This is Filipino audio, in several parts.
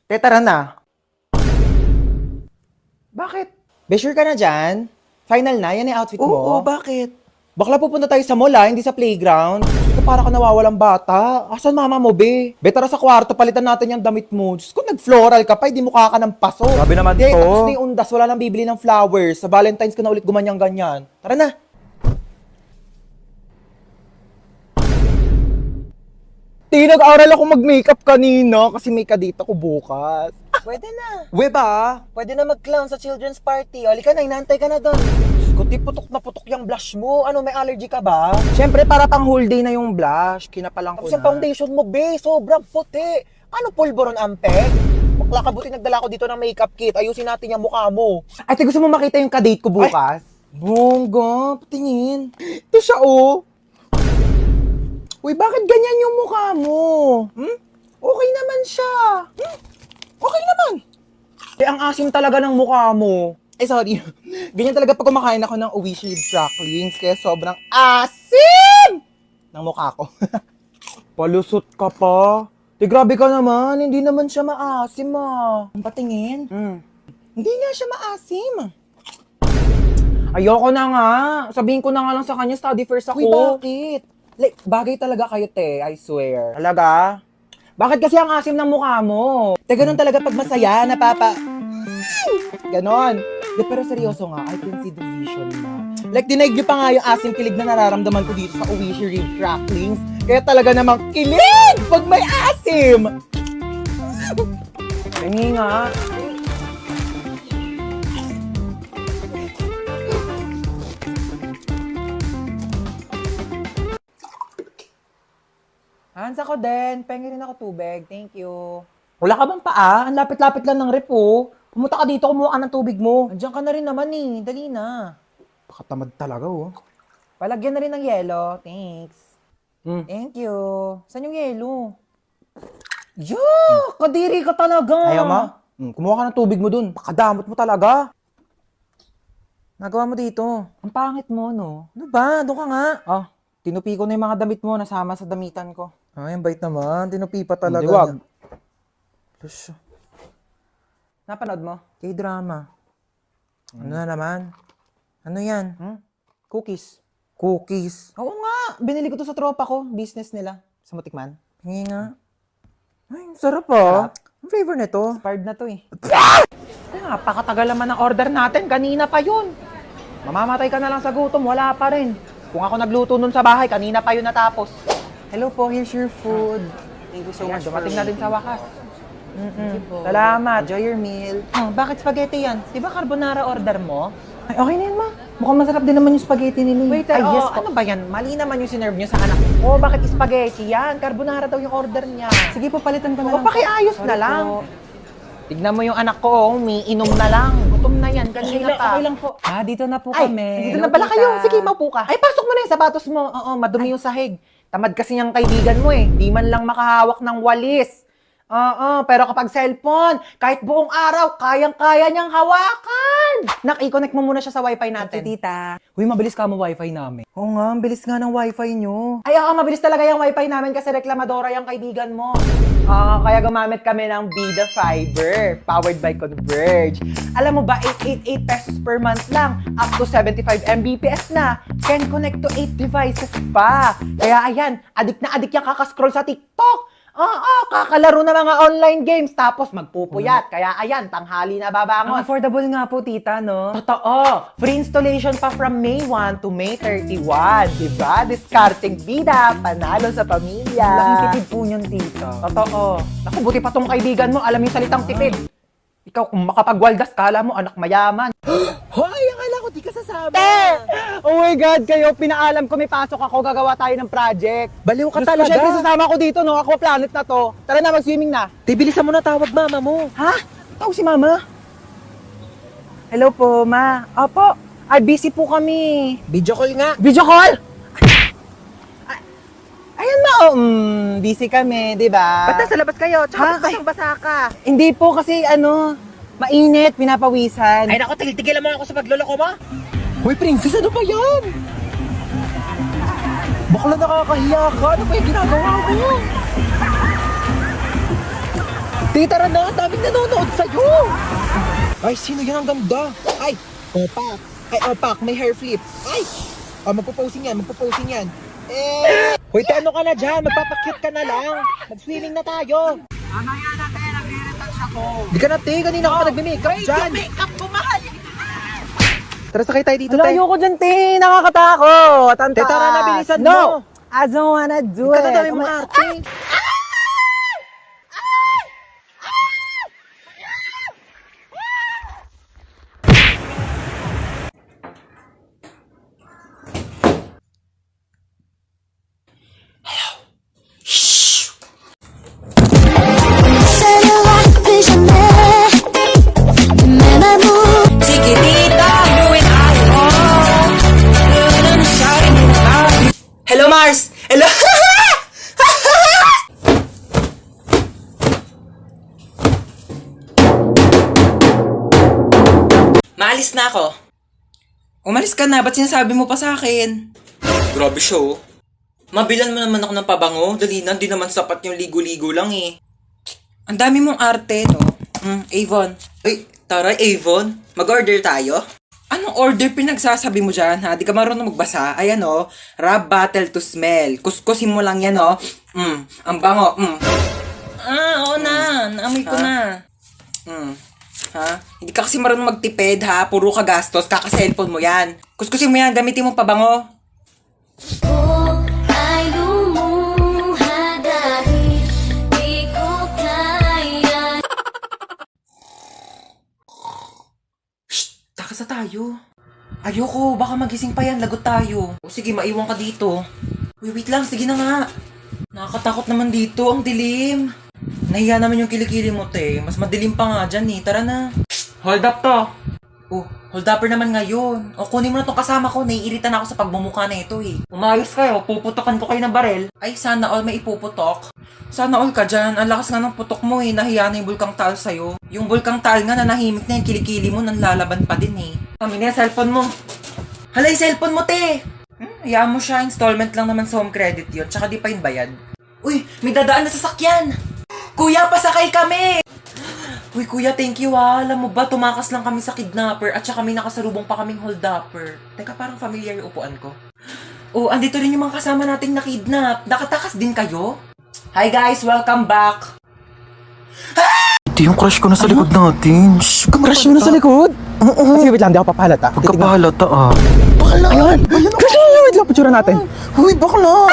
Te, tara na. Bakit? Be, sure ka na dyan? Final na? Yan yung outfit mo? Oo, bakit? Bakla pupunta tayo sa mall hindi sa playground. Diyos ko, para ka nawawalang bata. Asan mama mo, be? Be, tara sa kwarto, palitan natin yung damit mo. Diyos ko, nag-floral ka pa, hindi mukha ka ng paso. Grabe naman Di, to. tapos na yung undas, wala nang bibili ng flowers. Sa Valentine's ko na ulit gumanyang-ganyan. Tara na. Nag-aral ako mag-makeup kanina kasi may kadate ako bukas. Pwede na. We ba? Pwede na mag-clown sa children's party. O, halika na, inaantay ka na doon. Kuti putok na putok yung blush mo. Ano, may allergy ka ba? Siyempre, para pang whole day na yung blush. Kinapalang ko Tapos na. yung foundation mo, be, sobrang puti. Ano, pulboron ampe? Bakla ka, buti nagdala ko dito ng makeup kit. Ayusin natin yung mukha mo. Ate, gusto mo makita yung kadate ko bukas? Bongga, patingin. Ito siya, oh. Uy, bakit ganyan yung mukha mo? Okay naman siya. Okay naman. Eh, ang asim talaga ng mukha mo. Eh, sorry. Ganyan talaga pag kumakain ako ng Oishi cracklings, kaya sobrang asim ng mukha ko. Palusot ka pa. Eh, grabe ka naman. Hindi naman siya maasim, ah. Ang patingin. Hindi nga siya maasim. Ayoko na nga. Sabihin ko na nga lang sa kanya, study first ako. Uy, bakit? Like, bagay talaga kayo, te. I swear. Talaga? Bakit kasi ang asim ng mukha mo? Te, ganun talaga pag masaya, Ganon. De, pero seryoso nga, I can see the vision mo. Like, dinaig niyo pa nga yung asim kilig na nararamdaman ko dito sa Oishi Rib Cracklings. Kaya talaga namang kilig pag may asim! Hingi nga. Hans, ako din. Pengi rin ako tubig. Thank you. Wala ka bang paa? Ang lapit-lapit lang ng rep, oh. Pumunta ka dito, kumuha ka ng tubig mo. Andiyan ka na rin naman, eh. Dali na. Pakatamad talaga, oh. Palagyan na rin ng yelo. Thanks. Thank you. Saan yung yelo? Kadiri ka talaga. Ayaw mo? Kumuha ka ng tubig mo dun. Pakadamot mo talaga. Nagawa mo dito. Ang pangit mo, no? Ano ba? Doon ka nga. Tinupi ko na yung mga damit mo, nasama sa damitan ko. Ay, ang bait naman. Tinupi pa talaga. Hindi, wag. Napanood mo? K-drama. Ano na naman? Ano yan? Cookies. Cookies? Oo nga. Binili ko to sa tropa ko. Business nila. Sa Mutikman. Hingi nga. Ay, ang sarap ah. Ang flavor nito. Expired na to eh. Napakatagal naman ang order natin. Kanina pa yun. Mamamatay ka na lang sa gutom. Wala pa rin. Kung ako nagluto nun sa bahay, kanina pa yun natapos. Hello po, here's your food. Thank you so Ayan, much dumating na din sa wakas. Thank you po. Salamat. Enjoy your meal. Bakit spaghetti yan? Di ba carbonara order mo? Ay, okay na yan, ma. Mukhang masarap din naman yung spaghetti nila. Wait, Ay, yes po. ano ba yan? Mali naman yung sinerve nyo sa anak ko. Bakit spaghetti yan? Carbonara daw yung order niya. Sige po, palitan ko na lang. Pakiayos na Sorry lang. po. Tignan mo yung anak ko, umiinom na lang. Gutom na yan, kanina pa. Okay lang po. Dito na po Ay, kami. dito na pala kayo. Sige, maupo ka. Ay, pasok mo na yung sapatos mo. Oo, madumi yung sahig. Tamad kasi yung kaibigan mo eh. Di man lang makahawak ng walis. Pero kapag cellphone, kahit buong araw, kayang-kaya niyang hawakan. I-connect mo muna siya sa wifi natin. Okay, tita. Uy, mabilis ka mo wifi namin. Oo nga, ang bilis nga ng wifi nyo. Ay, mabilis talaga yung wifi namin kasi reklamadora yung kaibigan mo. Kaya gumamit kami ng Vida Fiber, powered by Converge. Alam mo ba, 888 pesos per month lang, up to 75 Mbps na. Can connect to 8 devices pa. Kaya ayan, adik na adik yung kakascroll sa TikTok. Kakalaro na mga online games, tapos magpupuyat. Kaya ayan, tanghali na babangon. Affordable nga po, tita, no? Totoo. Free installation pa from May 1 to May 31. Diba? Discarding bida, panalo sa pamilya. Laking tipid po niyan, tita. Totoo. Naku, buti pa tong kaibigan mo, alam yung salitang tipid. Ikaw, kung makapagwaldas, kala mo anak mayaman. Hoy, akala ko di ka sasama. Oh my God, kayo, pinaalam ko may pasok ako, gagawa tayo ng project. Baliw ka Diyos ko, talaga. syempre sasama ko dito, no? Aqua Planet na to. Tara na, mag-swimming na. Bilisan mo na tawag mama mo. Ha? Tawag si mama? Hello po, ma. Opo. Ay, busy po kami. Video call nga. Video call? Ayan ma, busy kami, di ba? Ba't nasa labas kayo? Tsaka Ay. basa ka. Hindi po kasi mainit, pinapawisan. Ay naku, tigil-tigilan mo ako sa pagloloko mo. Hoy, princess, ano ba yan? Bakla nakakahiya ka. Ano ba yung ginagawa mo? Di, tara na, daming nanonood sa'yo. Ay, sino yan ang ganda? Ay, opak. Ay, opak, may hair flip. Ay, magpo-posing yan. Hoy, te, ano ka na dyan? Magpapakyut ka na lang. Mag-swimming na tayo. Mamaya na, te, nagre-retouch ako. Di ka na, te, kanina ka pa nagme-makeup dyan. Makeup ko, mahal. Tara, sakay tayo dito, Wala, te. ayoko dyan, te. Nakakatakot. Ang Te, tara na, taas. bilisan No, mo. I don't wanna do Ikaw na it. dami mong arte. Hello, Mars! Hello! Maalis na ako. Umalis ka na, ba't sinasabi mo pa sa akin? Grabe siya, oh. Mabilan mo naman ako ng pabango. Dali na, di naman sapat yung ligo-ligo lang eh. Ang dami mong arte, no? Avon. Uy, taray, Avon. Mag-order tayo? Anong order pinagsasabi mo dyan, ha? Di ka marunong magbasa. Ayan, oh. Rub bottle to smell. Kuskusin mo lang yan, oh. Ang bango. Oo na. Naamoy ko na. Ha? Hindi ka kasi marunong magtipid, ha? Puro ka gastos. Kaka-cellphone mo yan. Kuskusin mo yan. Gamitin mo pabango. Ay lumuha dahil di ko kaya. Takas na tayo. Ayoko, baka magising pa yan, lagot tayo. O sige, maiwan ka dito. Uy, wait lang, sige na nga. Nakakatakot naman dito, ang dilim. Nahiya naman yung kilikili mo, te. Mas madilim pa nga dyan eh, tara na. Hold up to. Oh, hold upper naman ngayon. O kunin mo na tong kasama ko, naiirita na ako sa pagbumuka na ito eh. Umayos kayo, puputokan ko kayo ng barel. Ay, sana all may ipuputok. Sana all ka dyan, ang lakas nga ng putok mo eh, nahiya na yung bulkang tal sa'yo. Yung bulkang tal nga, nanahimik na yung kilikili mo, nanlalaban pa din eh. Kami na yung cellphone mo. Hala, yung cellphone mo, te! Hayaan mo siya, installment lang naman sa home credit yun, tsaka di pa yung bayad. Uy, may dadaan na sasakyan! Kuya, pasakay kami! Uy, kuya, thank you ah. Alam mo ba, tumakas lang kami sa kidnapper at saka may nakasalubong pa kaming hold-upper. Teka, parang familiar yung upuan ko. Oh, andito rin yung mga kasama nating nakidnap. Nakatakas din kayo? Hi guys, welcome back! Ito yung crush ko na sa likod natin. Shhh, Crush mo na sa likod? Oo. Sige, wait lang, di ako papahalata. Pagkapahalata ah. Bakla! Ayun! Crush mo na, wait lang, picture natin. Huy, bakla!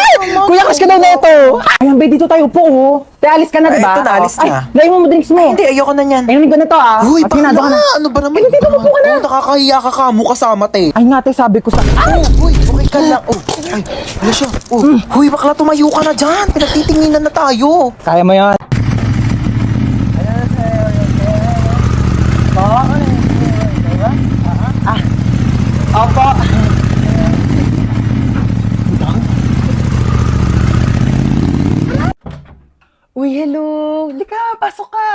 Kuya, crush ka daw na ito. Ayan, babe, dito tayo po, oh. Te, alis ka na, Ay, diba? ito na, alis Ay, na. dahil mo drinks mo. Hindi, ayoko na yan. Ayun, ko na to, ah. Huy, At sinado ka bakla! na. Ano ba naman? Ay, dito, upo ka na. Oh, nakakahiya ka ka mo kasama, te. Ay nga, te, sabi ko sa... Oh, huy, okay ka lang. Oh, ay, ano siya? Oh, huy, bakla, tumayo ka na dyan. Pinagtitinginan na tayo. Kaya mo yan. Opo. Uy, hello. Lika, pasok ka.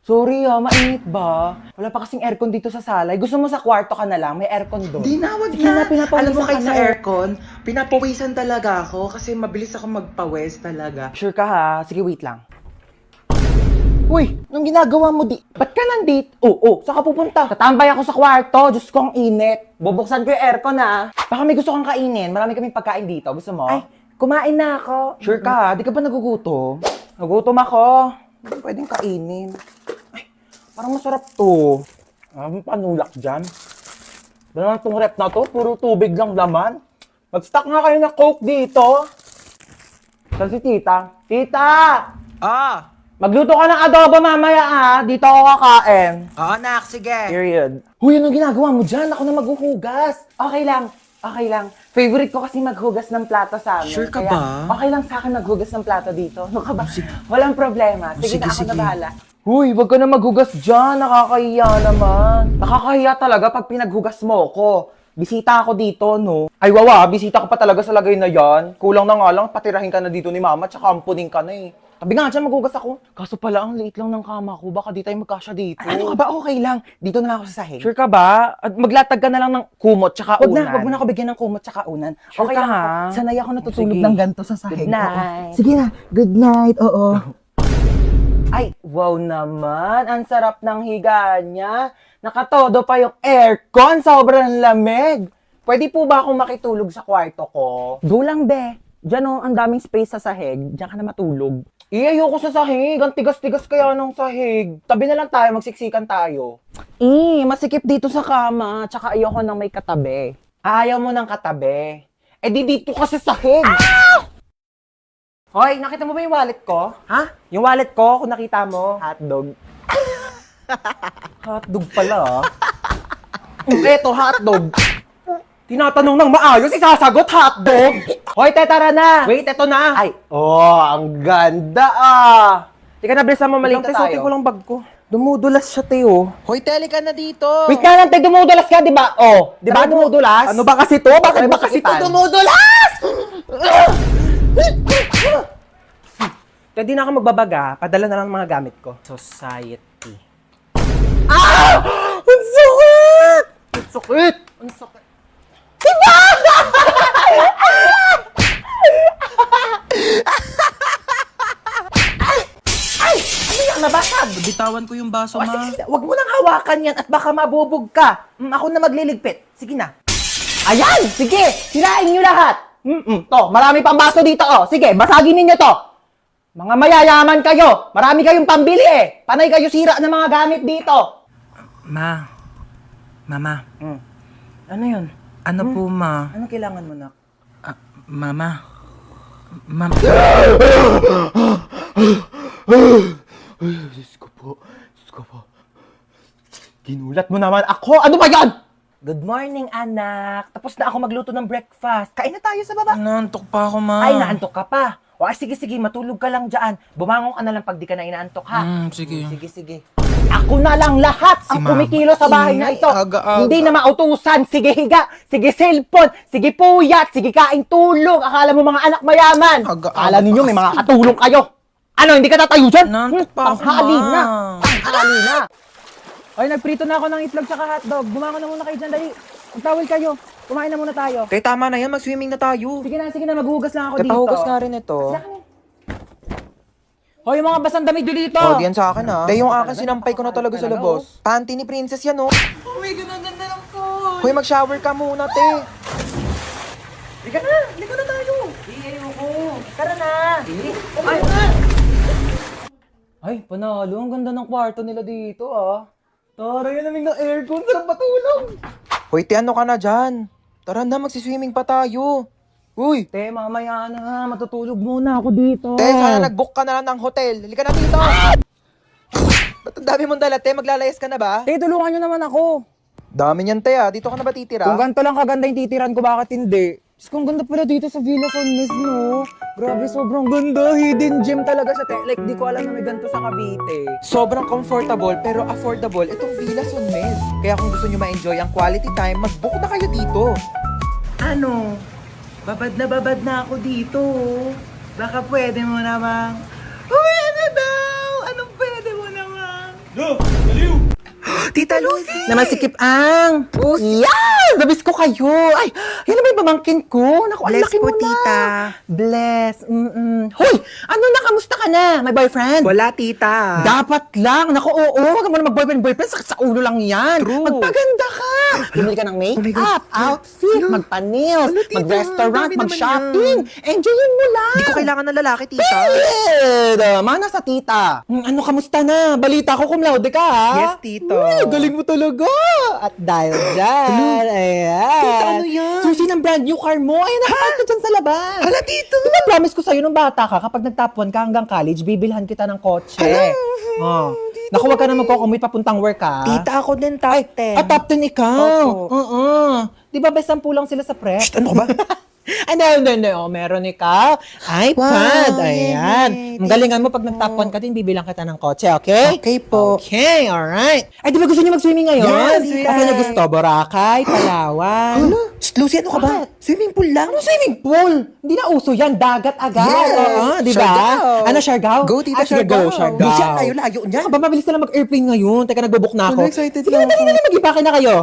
Sorry mainit ba? Wala pa kasing aircon dito sa sala. Gusto mo sa kwarto ka na lang? May aircon doon. Di na, wag Sige na, na. pinapawisan Alam mo kahit ka sa na. aircon, pinapawisan talaga ako kasi mabilis ako magpawis talaga. Sure ka ha? Sige, wait lang. Uy, anong ginagawa mo di? Ba't ka nandito? Saan ka pupunta? Tatambay ako sa kwarto. Diyos ko, ang init. Bubuksan ko yung aircon ha. Baka may gusto kang kainin. Marami kaming pagkain dito. Gusto mo? Ay, kumain na ako. Sure ka ha? Di ka ba nagugutom? Nagutom ako. Hindi pwedeng kainin. Ay, parang masarap to. May panulak dyan. Ba naman itong rep na to? Puro tubig lang laman. Mag-stock nga kayo ng Coke dito. Saan si tita? Tita! Ah, Magluto ka ng adobo mamaya dito ako kakain. anak, sige. Period. Huy, anong ginagawa mo dyan? Ako na maghuhugas. Okay lang. Favorite ko kasi maghugas ng plato sa amin. Sure ka Kaya, ba? okay lang sa akin maghugas ng plato dito. Ano ka ba? Walang problema. Sige, sige, na ako sige. na bahala. Huy, wag ka na maghugas dyan. Nakakahiya naman. Nakakahiya talaga pag pinaghugas mo ko. Bisita ako dito, no? Ay, wawa, bisita ka pa talaga sa lagay na yan. Kulang na nga lang, patirahin ka na dito ni mama, tsaka ampunin ka na eh. Sabi nga dyan, maghugas ako. Kaso pala, ang liit lang ng kama ko. Baka di tayo magkasya dito. Ano ka ba? Okay lang. Dito na lang ako sa sahig. Sure ka ba? At maglatag ka na lang ng kumot tsaka unan. Wag mo na ako bigyan ng kumot tsaka unan. Sure okay ka, lang ha? ako. Sanay ako natutulog Sige. ng ganito sa sahig. Good night. Sige na. Good night. Oo. Ay, wow naman. Ang sarap ng higa niya. Nakatodo pa yung aircon. Sobrang lamig. Pwede po ba akong makitulog sa kwarto ko? Go lang, be. Diyan oh, ang daming space sa sahig. Diyan ka na matulog. Ayoko sa sahig. Ang tigas-tigas kaya ng sahig. Tabi na lang tayo, magsiksikan tayo. Masikip dito sa kama. Tsaka ayoko nang may katabi. Ayaw mo ng katabi. Eh di dito ka sa sahig. Hoy, nakita mo ba yung wallet ko? Ha? Yung wallet ko, kung nakita mo. Hotdog. Hotdog pala, ah. Eto, hotdog. Tinatanong ng maayos, isasagot hotdog. Hoy, tara na. Wait, eto na. Ay, ang ganda, ah. Tika na, bilisan mo, malita tayo. Suotin ko lang bag ko. Dumudulas siya, Teo. Hoy, teli ka na dito. Wait ka lang, te, dumudulas ka, di ba? Oh, di ba dumudulas? Ano ba kasi to? Bakit Ay, ba kasi to masakitan. dumudulas? Kaya di na ako magbabaga, padala na lang ang mga gamit ko. Society. Ang sakit! Ang sakit! Ang sakit! Ano yung nabasag? Bitawan ko yung baso, ma. Sige, wag mo nang hawakan yan at baka mabubog ka. Ako na magliligpit. Sige na. Ayan! Sige! Sirain nyo lahat! To, marami pang baso dito, oh. Sige, basagin ninyo to. Mga mayayaman kayo. Marami kayong pambili, eh. Panay kayo sira ng mga gamit dito. Mama, Ano yun? ano po, ma? Ano kailangan mo, nak? Mama. Diyos ko po. Ginulat mo naman ako. Ano ba yan? Good morning, anak. Tapos na ako magluto ng breakfast. Kain na tayo sa baba. Naantok pa ako, ma. Ay, naantok ka pa. O, sige, matulog ka lang dyan. Bumangon ka na lang pag di ka na inaantok, ha? Sige. Sige. Ako na lang lahat ang Mama. kumikilo sa bahay na ito. Aga-aga. Hindi na mautusan. Sige, higa. Sige, cellphone. Sige, puyat. Sige, kain tulog. Akala mo mga anak mayaman. Aga-aga Akala ninyo pa may kasi. mga katulong kayo. Ano, hindi ka tatayo dyan? Naantok pa ako, Tanghali Ma. na. Tanghali na. Ay, nagprito na ako ng itlog tsaka hotdog. Bumangon na muna kayo dyan, dali. Magtawal kayo. Kumain na muna tayo. Kaya tama na yan, mag-swimming na tayo. Sige na, maghuhugas lang ako Kaya dito. pahugas nga rin ito. Hoy, yung mga basang damit nyo dito. Oh, diyan sa akin, ha. Kaya yung akin, sinampay ko na talaga sa labos. Panty ni Princess yan, oh. Oh my God, ang ganda ng phone. Hoy, mag-shower ka muna, te. Liga na tayo. Ayoko. Tara na. Ay, panalo. Ang ganda ng kwarto nila dito, ah. Tara, yan naming na aircon. Sarap matulog. Hoy, te, ano ka na dyan? Tara na, magsiswimming pa tayo. Uy, Te, mamaya na. Matutulog muna ako dito. te, sana nag-book ka na lang ng hotel. Halika na dito. Ba't ang dami mong dala, te? Maglalayas ka na ba? Te, tulungan nyo naman ako. Dami niyan, te, ah. Dito ka na ba titira? Kung ganito lang kaganda yung titiran ko, bakit hindi? Diyos ko, ang ganda pala dito sa Villa San Mes, no? Grabe, sobrang ganda. Hidden gem talaga siya, te. Like, di ko alam na may ganito sa Cavite. Sobrang comfortable pero affordable itong Villa San Mes. Kaya kung gusto nyo ma-enjoy ang quality time, mag-book na kayo dito. Ano? Babad na ako dito. Baka pwede mo namang... Pwede daw! Anong pwede mo naman? Tita Lucy! Namasikip ang. Yes! Nabis ko kayo. Ay, yan na ba yung pamangkin ko? Naku, ang Bless laki po, mo na. tita. Bless. Hoy, ano na, kamusta ka na? May boyfriend? Wala, tita. Dapat lang. Naku, oo. Huwag mo na mag-boyfriend. Sakit sa ulo lang yan. True. Magpaganda ka. Bumili ka ng make-up, outfit, magpa-nails, Ano, tita? mag-restaurant, Dami naman mag-shopping. Enjoyin mo lang. Hindi ko kailangan ng lalaki, tita. Mana sa tita. Ano, kamusta na? Balita ko, cum laude ka, ha? Yes, tito. Uy, galing mo talaga. At dahil dyan, ayan. Tita, ano yan? Susi ng brand new car mo. Ayan, nakapark ka dyan sa labas. Hala, tito. Diba promise ko sa'yo nung bata ka, kapag nag-top 1 ka hanggang college, bibilhan kita ng kotse. Oh. Naku, wag ka na magko-commute papuntang work, ha? Tita, ako din top 10. Top 10 ikaw. Opo. Oo. Di ba best 10 lang sila sa prep? Ano ka ba? Hindi. Oh, meron ikaw. iPad. Wow, Ayan. yay. Ang galingan mo pag nag-top 1 ka din, bibilang kita ng kotse, okay? Okay po. Okay, alright. Ay, di ba gusto niyo mag-swimming ngayon? Yes, Kasi niyo gusto, Boracay, Palawan. Lucy, ano ka ba? Swimming pool lang. Ano swimming pool? Hindi na uso yan. Dagat agad. Yes. Oo, di ba? Siargao. Ano, Siargao? Go, tita, sige, Siargao. go, Siargao. Lucy, ang layo-layo niyan. Ano ka ba? Mabilis na lang mag-airplane ngayon. Teka, nagbo-book na ako. Ano, excited Sige, na dali ako. na, mag-ipake na kayo.